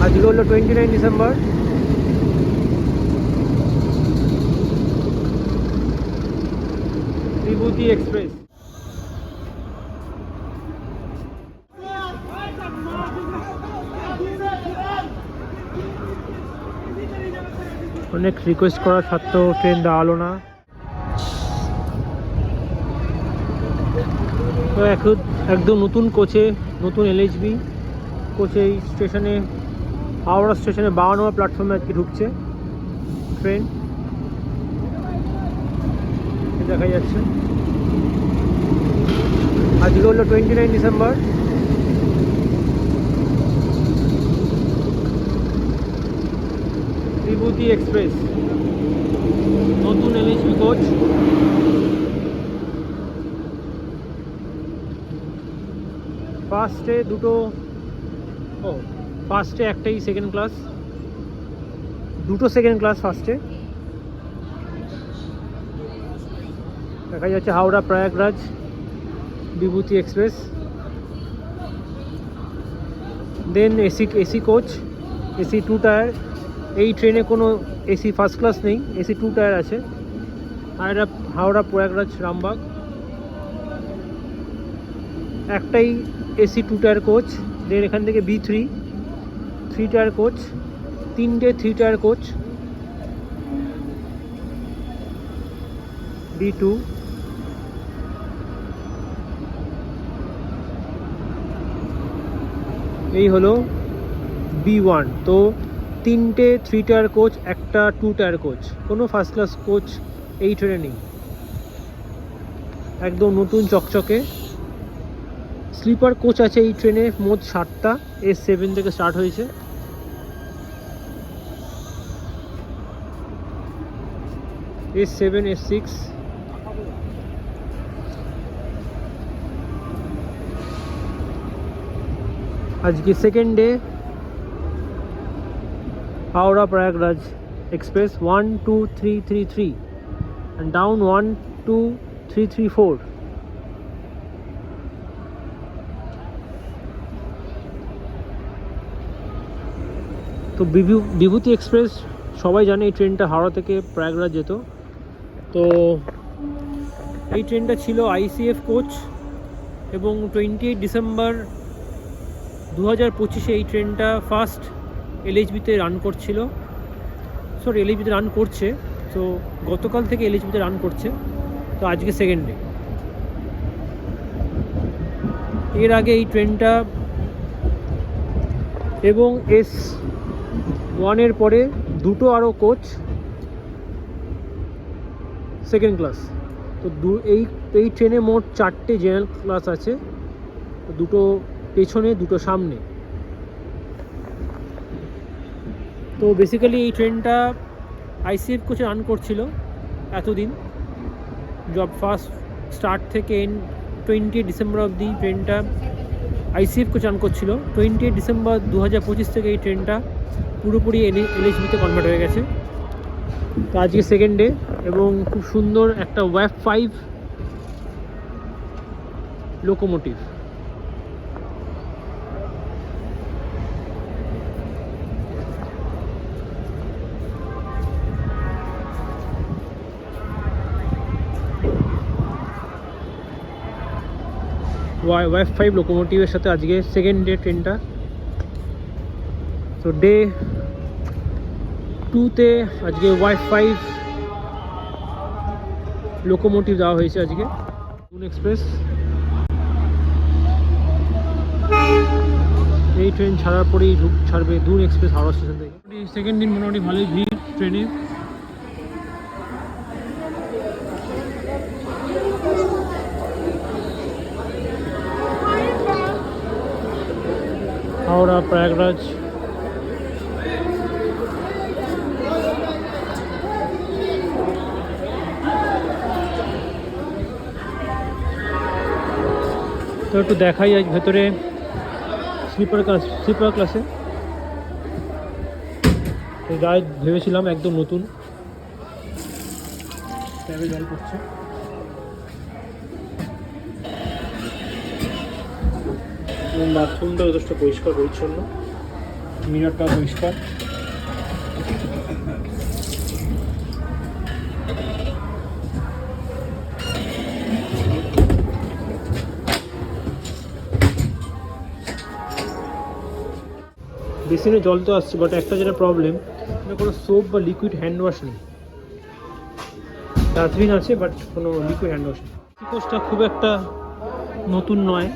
আজকে হলো 29 ডিসেম্বর। বিভূতি এক্সপ্রেস। অনেক রিকোয়েস্ট করা সত্ত্বেও ট্রেন দেওয়া না। তো একদম নতুন কোচে, নতুন এলএইচবি কোচে এই স্টেশনে, হাওড়া স্টেশনে 52 নম্বর প্ল্যাটফর্মে আজকে ঢুকছে ট্রেন। দেখা যাচ্ছে আজকে হলো 29 ডিসেম্বর। বিভূতি এক্সপ্রেস নতুন এলএইচবি কোচ। ফার্স্টে একটাই সেকেন্ড ক্লাস, দুটো সেকেন্ড ক্লাস ফার্স্টে। দেখা যাচ্ছে হাওড়া প্রয়াগরাজ বিভূতি এক্সপ্রেস। দেন এসি কোচ, এসি 2 টায়ার। এই ট্রেনে কোনো এসি ফার্স্ট ক্লাস নেই, এসি 2 টায়ার আছে। আর এটা হাওড়া প্রয়াগরাজ রামবাগ, একটাই এসি 2 টায়ার কোচ। দেন এখান থেকে B3 3 টায়ার কোচ, 3টে 3 টায়ার কোচ। B2 এই হলো B1। তো 3টে 3 টায়ার কোচ, একটা 2 টায়ার কোচ। কোনো ফার্স্ট ক্লাস কোচ এই ট্রেনে নেই। একদম নতুন চকচকে। স্লিপার কোচ আছে এই ট্রেনে মোট 60টা। S7 থেকে স্টার্ট হয়েছে। S7 S6 আজকে second day Howrah Prayagraj express 1 2 3 3 3 and down 1 2 3 3 4। তো বিভূতি এক্সপ্রেস সবাই জানে এই ট্রেনটা হাওড়া থেকে প্রয়াগরাজ যেত। তো এই ট্রেনটা ছিল ICF কোচ এবং 28 ডিসেম্বর 2025 এই ট্রেনটা ফার্স্ট এলএইচবিতে রান করছিল। এলএইচবিতে রান করছে। তো গতকাল থেকে এলএইচবিতে রান করছে। তো আজকে সেকেন্ড ডে। এর আগে এই ট্রেনটা এবং S1 এর পরে দুটো আরও কোচ সেকেন্ড ক্লাস। তো এই ট্রেনে মোট 4টে জেনারেল ক্লাস আছে, দুটো পেছনে দুটো সামনে। তো বেসিক্যালি এই ট্রেনটা ICF কোচে রান করছিল এতদিন। ফার্স্ট স্টার্ট থেকে 28 ডিসেম্বর অবধি ট্রেনটা ICF কোচ রান করছিল। 28 ডিসেম্বর 2025 থেকে এই ট্রেনটা পুরোপুরি এলএইচবিতে কনভার্ট হয়ে গেছে। তো আজকে সেকেন্ড ডে এবং খুব সুন্দর একটা WAF5 লোকোমোটিভ। WAF5 লোকোমোটিভের সাথে আজকে সেকেন্ড ডে ট্রেনটা। তো ডে 2তে আজকে WAF5 লোকোমোটিভ দেওয়া হয়েছে আজকে। দুন এক্সপ্রেস এই ট্রেন ছাড়ার পরেই ছাড়বে দুন এক্সপ্রেস হাওড়া স্টেশন থেকে। সেকেন্ড দিন মোটামুটি ভালোই ভিড় ট্রেনে। হাওড়া প্রয়াগরাজ তো একটু দেখাই আজ ভেতরে স্লিপার ক্লাসে। রাইড ভেবেছিলাম একদম নতুন। ট্যাবে জল পড়ছে। বাথরুমটা যথেষ্ট পরিষ্কার পরিচ্ছন্ন। মিররটা পরিষ্কার। বেসিনে জল তো আসছে, বাট একটা যেটা প্রবলেম, কোনো সোপ বা লিকুইড হ্যান্ড ওয়াশ নেই। ডাস্টবিন আছে বাট কোনো লিকুইড হ্যান্ড ওয়াশ নেই। কোচটা খুব একটা নতুন নয়।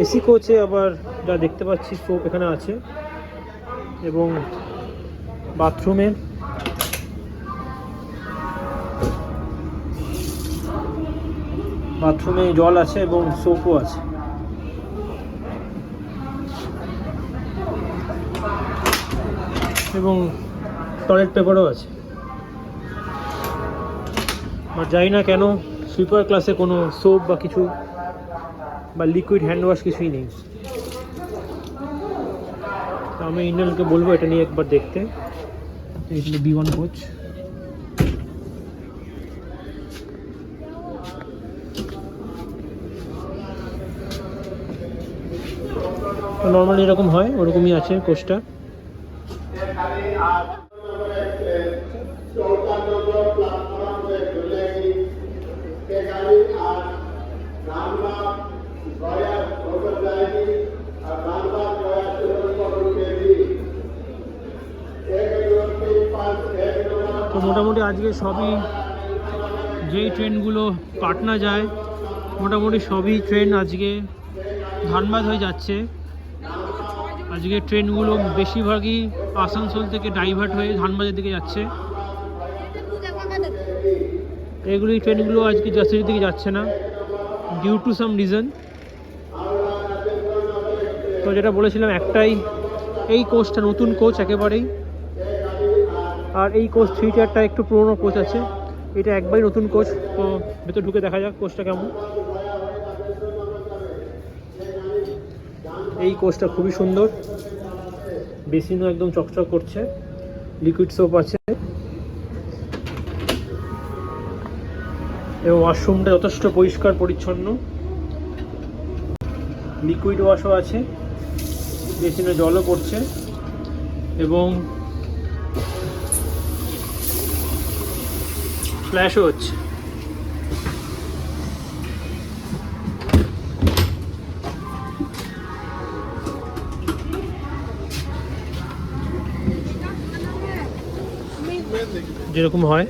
এসি কোচে আবার যা দেখতে পাচ্ছি সোপ এখানে আছে, এবং বাথরুমে জল আছে এবং সোপও আছে। এবং টয়লেট পেপারও আছে। আর জানি না কেন সুইপার ক্লাসে কোনো সোপ বা কিছু বা লিকুইড হ্যান্ড ওয়াশ কিছুই নেই। আমি ইন্ডিয়ানকে বলবো এটা নিয়ে একবার দেখতে। এগুলো B1 কোচ। নর্মালি এরকম হয়, ওরকমই আছে কোচটা। তো মোটামুটি আজকে সবই, যেই ট্রেনগুলো পাটনা যায় মোটামুটি সবই ট্রেন আজকে ধানবাদ হয়ে যাচ্ছে। আজকে ট্রেনগুলো বেশিরভাগই আসানসোল থেকে ডাইভার্ট হয়ে ধানবাদের দিকে যাচ্ছে। এগুলি ট্রেনগুলো আজকে জাসির দিকে যাচ্ছে না, ডিউ টু সাম রিজন। তো যেটা বলেছিলাম একটাই, এই কোচটা নতুন কোচ একেবারেই। আর এই কোচ 3 টায়ারটা একটু পুরোনো কোচ আছে, এটা একবারই নতুন কোচ। তো ভেতর ঢুকে দেখা যাক কোচটা কেমন। এই কোচটা খুবই সুন্দর, বেসিনও একদম চকচক করছে, লিকুইড সোপ আছে এবং ওয়াশরুমটা যথেষ্ট পরিষ্কার পরিচ্ছন্ন, লিকুইড ওয়াশও আছে, বেসিনে জলও পড়ছে এবং ফ্ল্যাশও হচ্ছে। যেরকম হয়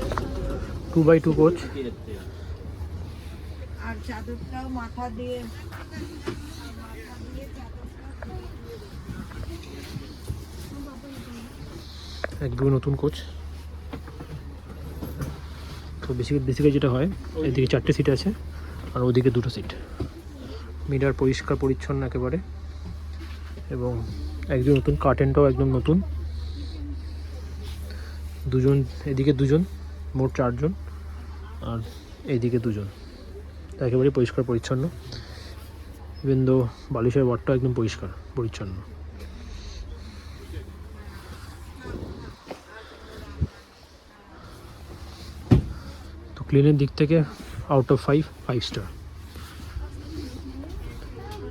2x2 কোচ। আর চাদরটাও মাথা দিয়ে একদম নতুন কোচ। তো বেসিক্যালি যেটা হয়, এদিকে 4টে সিট আছে আর ওদিকে 2টো সিট। মিটার পরিষ্কার পরিচ্ছন্ন একেবারে, এবং একদম নতুন, কার্টেনটাও একদম নতুন। দুজন, এদিকে দুজন, মোট 4 জন, আর এইদিকে 2 জন। একেবারে পরিষ্কার পরিচ্ছন্ন, ইভেন দো বালিশের ওয়ার্ডটাও একদম পরিষ্কার পরিচ্ছন্ন। তো ক্লিনের দিক থেকে out of 5 star.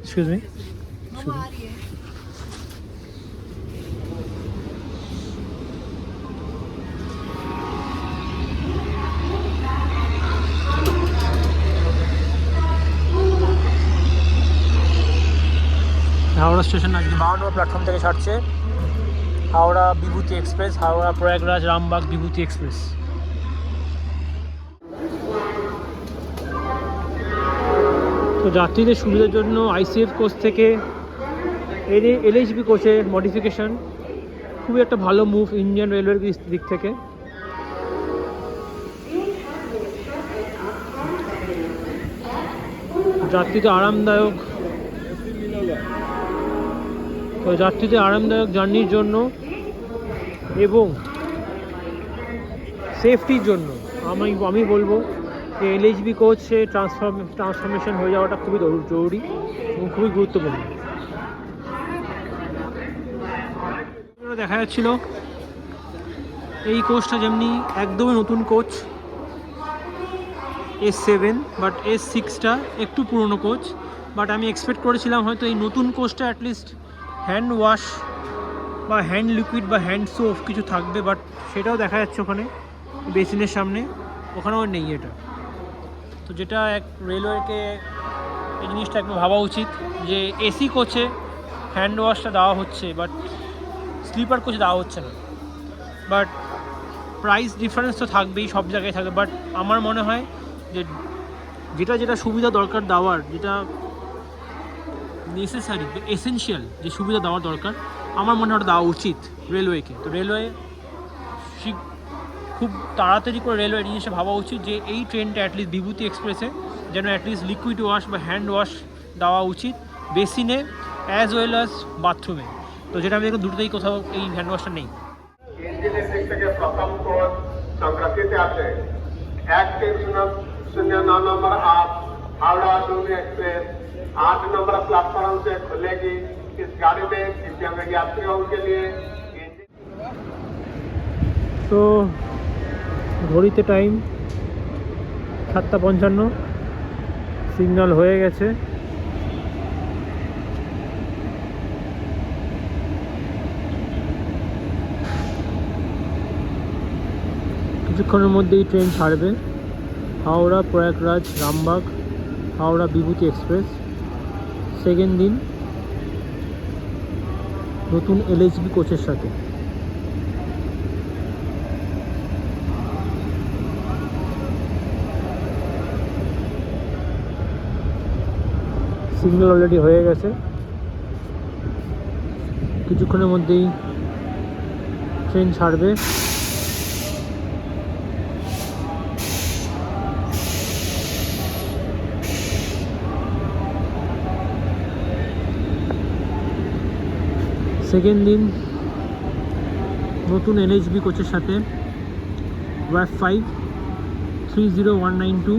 Excuse me, Howrah station আজকে 52 নম্বর প্ল্যাটফর্ম থেকে ছাড়ছে হাওড়া বিভূতি এক্সপ্রেস, হাওড়া প্রয়াগরাজ রামবাগ বিভূতি এক্সপ্রেস। তো যাত্রীদের সুবিধার জন্য ICF কোচ থেকে LHB কোচে মডিফিকেশান খুবই একটা ভালো মুভ ইন্ডিয়ান রেলওয়ের দিক থেকে। যাত্রীদের আরামদায়ক জার্নির জন্য এবং সেফটির জন্য আমি বলবো যে LHB কোচে ট্রান্সফরমেশন হয়ে যাওয়াটা খুবই জরুরি এবং খুবই গুরুত্বপূর্ণ। দেখা যাচ্ছিল এই কোচটা যেমনি একদমই নতুন কোচ, S7, বাট S6টা একটু পুরনো কোচ, বাট আমি এক্সপেক্ট করেছিলাম হয়তো এই নতুন কোচটা অ্যাটলিস্ট হ্যান্ড ওয়াশ বা হ্যান্ড লিকুইড বা হ্যান্ড সোপ কিছু থাকবে, বাট সেটাও দেখা যাচ্ছে ওখানে বেসিনের সামনে, ওখানেও নেই এটা। তো যেটা এক রেলওয়েকে এই জিনিসটা একটু ভাবা উচিত যে এসি কোচে হ্যান্ড ওয়াশটা দেওয়া হচ্ছে, বাট স্লিপার কোচে দেওয়া হচ্ছে না। বাট প্রাইস ডিফারেন্স তো থাকবেই, সব জায়গায় থাকবে, বাট আমার মনে হয় যে যেটা যেটা সুবিধা দরকার দেওয়ার, যেটা নেসেসারি এসেনশিয়াল যে সুবিধা দেওয়ার দরকার, আমার মনে হয় ওটা দেওয়া উচিত রেলওয়েকে। তো রেলওয়ে খুব তাড়াতাড়ি করে রেলওয়ে জিনিসটা ভাবা উচিত যে এই ট্রেনটা অ্যাটলিস্ট বিভূতি এক্সপ্রেসে যেন অ্যাটলিস্ট লিকুইড ওয়াশ বা হ্যান্ড ওয়াশ দেওয়া উচিত বেসিনে অ্যাজ ওয়েল অ্যাজ বাথরুমে। তো যেটা আমি দেখুন দুটোতেই কোথাও এই হ্যান্ড ওয়াশটা নেই। ইঞ্জিনের দিক থেকে প্রথম কোচ সংরক্ষিত আছে 1309 नंबर 8 हावड़ा दूनी एक्सप्रेस 8 नंबर प्लेटफॉर्म से खुलेगी। इस गाड़ी में दिव्यांग यात्रियों के लिए তো ঘড়িতে টাইম 7:55, সিগন্যাল হয়ে গেছে। কিছুক্ষণের মধ্যেই ট্রেন ছাড়বে। হাওড়া, প্রয়াগরাজ, রামবাগ, হাওড়া বিভূতি এক্সপ্রেস। সেকেন্ড দিন নতুন LHB কোচের সাথে। সিগন্যাল অলরেডি হয়ে গেছে, কিছুক্ষণের মধ্যেই ট্রেন ছাড়বে। সেকেন্ড দিন নতুন LHB কোচের সাথে WAF5 30192।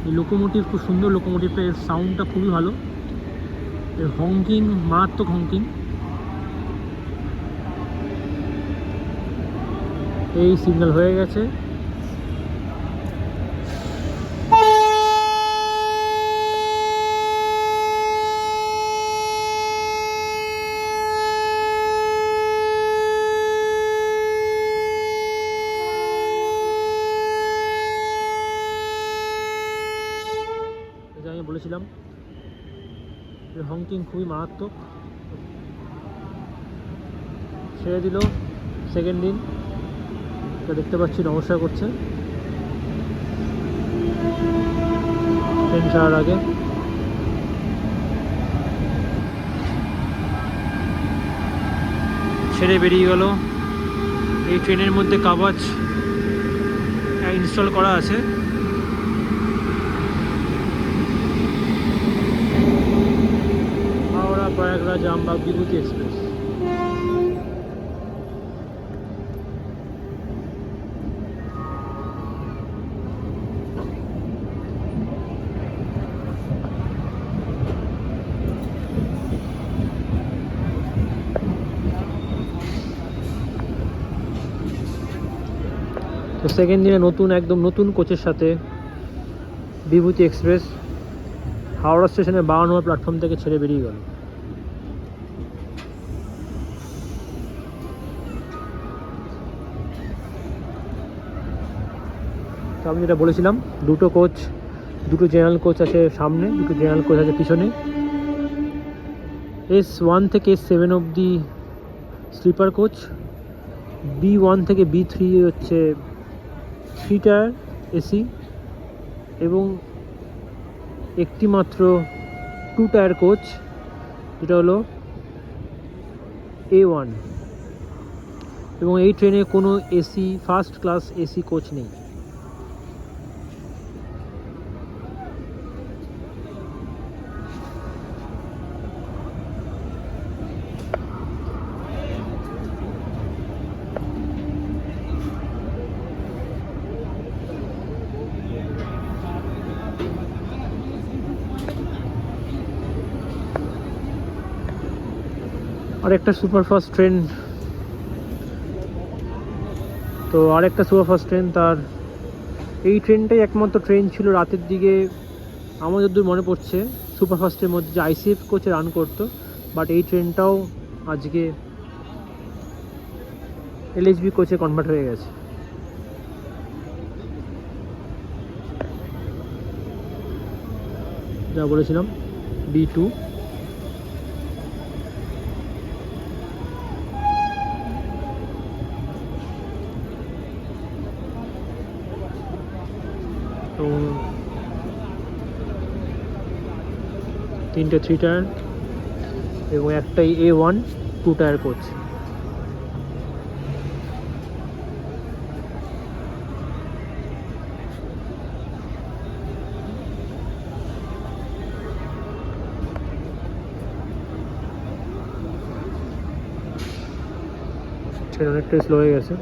এই লোকোমোটিভ খুব সুন্দর লোকোমোটিভটা, এর সাউন্ডটা খুবই ভালো, এর হংকিং মারাত্মক হংকিং। এই সিগন্যাল হয়ে গেছে। আমি বলেছিলাম হংকিং খুবই মারাত্মক। ছেড়ে দিল সেকেন্ড দিন, তো দেখতে পাচ্ছি নমস্কার করছে ট্রেন ছাড়ার আগে। ছেড়ে বেরিয়ে গেল। এই ট্রেনের মধ্যে কাবাচ ইনস্টল করা আছে। হাওড়া, প্রয়াগরাজ, রামবাগ বিভূতি এক্সপ্রেস। তো সেকেন্ড দিনে নতুন একদম নতুন কোচের সাথে বিভূতি এক্সপ্রেস হাওড়া স্টেশনের 52 নম্বর প্ল্যাটফর্ম থেকে ছেড়ে বেরিয়ে গেল। তো আমি যেটা বলেছিলাম, দুটো কোচ, দুটো জেনারেল কোচ আছে সামনে, দুটো জেনারেল কোচ আছে পিছনে। S1 থেকে S7 অবধি স্লিপার কোচ, B1 থেকে B3 হচ্ছে 3 টায়ার এসি, এবং একটি মাত্র 2 টায়ার কোচ যেটা হলো A1। এবং এই ট্রেনে কোনো AC first class AC coach নেই। আরেকটা সুপারফাস্ট ট্রেন, তো আরেকটা সুপারফাস্ট ট্রেন তার এই ট্রেনটাই একমাত্র ট্রেন ছিল রাতের দিকে আমার যতদূর মনে পড়ছে সুপারফাস্টের মধ্যে যে আইসিএফ কোচে রান করতো, বাট এই ট্রেনটাও আজকে এলএইচবি কোচে কনভার্ট হয়ে গেছে। যা বলেছিলাম B2। তো 3টে 3 টায়ার এবং একটাই A1 2 টায়ার কোচ। ট্রেন অনেকটাই স্লো হয়ে গেছে।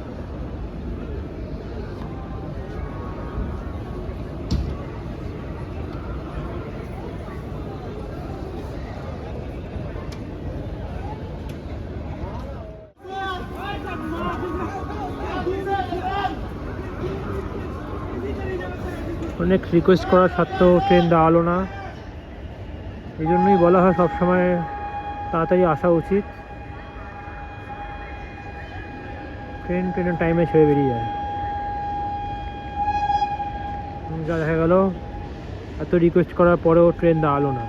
অনেক রিকোয়েস্ট করার সত্ত্বেও ট্রেন দেওয়া হলো না। এই জন্যই বলা হয় সবসময় তাড়াতাড়ি আসা উচিত। ট্রেনের টাইমে ছেড়ে বেরিয়ে যায়। যা দেখা গেল এত রিকোয়েস্ট করার পরেও ট্রেন দেওয়া হলো না।